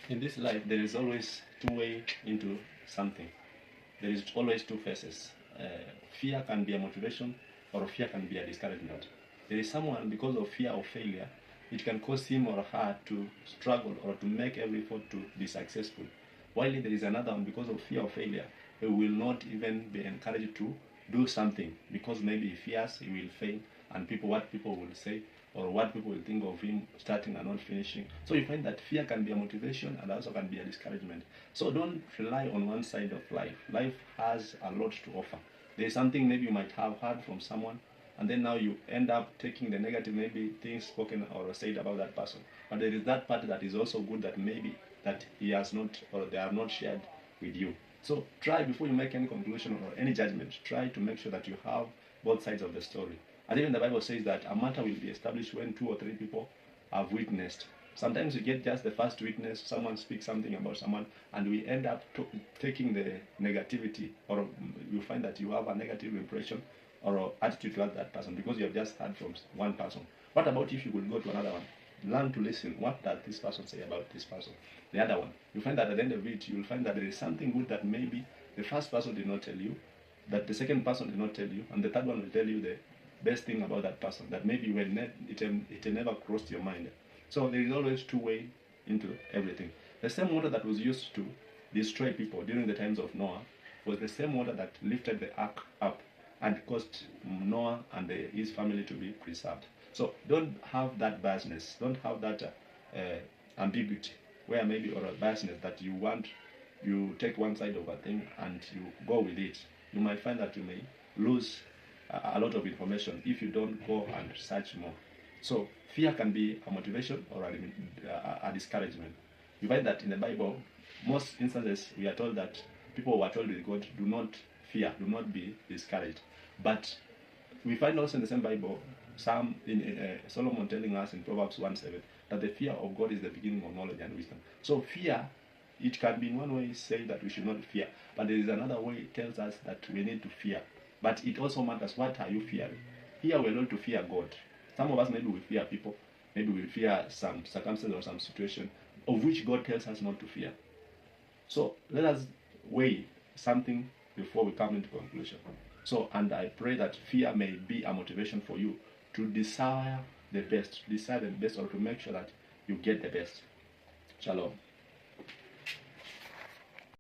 In this life, there is always two way into something. There is always two faces. Fear can be a motivation, or fear can be a discouragement. There is someone, because of fear of failure, it can cause him or her to struggle or to make every effort to be successful. While there is another one, because of fear of failure, he will not even be encouraged to do something because maybe he fears he will fail and what people will say or what people will think of him starting and not finishing. So you find that fear can be a motivation and also can be a discouragement. So don't rely on one side of life. Life has a lot to offer. There is something maybe you might have heard from someone, and then now you end up taking the negative maybe things spoken or said about that person. But there is that part that is also good that maybe that he has not or they have not shared with you. So try before you make any conclusion or any judgment, try to make sure that you have both sides of the story. And even the Bible says that a matter will be established when 2 or 3 people have witnessed. Sometimes you get just the first witness, someone speaks something about someone, and we end up taking the negativity, or you find that you have a negative impression or attitude towards that person because you have just heard from one person. What about if you could go to another one? Learn to listen. What does this person say about this person? The other one. You find that at the end of it, you will find that there is something good that maybe the first person did not tell you, that the second person did not tell you, and the third one will tell you the best thing about that person that maybe it never crossed your mind. So there is always two way into everything. The same water that was used to destroy people during the times of Noah was the same water that lifted the ark up and caused Noah and his family to be preserved. So don't have that biasness, don't have that ambiguity where maybe or a biasness that you take one side of a thing and you go with it. You might find that you may lose a lot of information if you don't go and search more. So fear can be a motivation or a discouragement. You find that in the Bible, most instances we are told that people were told with God, do not fear, do not be discouraged. But we find also in the same Bible, Solomon telling us in Proverbs 1:7 that the fear of God is the beginning of knowledge and wisdom. So fear, it can be in one way say that we should not fear, but there is another way it tells us that we need to fear. But it also matters, what are you fearing? Here we're not to fear God. Some of us maybe we fear people, maybe we fear some circumstance or some situation of which God tells us not to fear. So let us weigh something before we come into conclusion. So, and I pray that fear may be a motivation for you to desire the best or to make sure that you get the best. Shalom.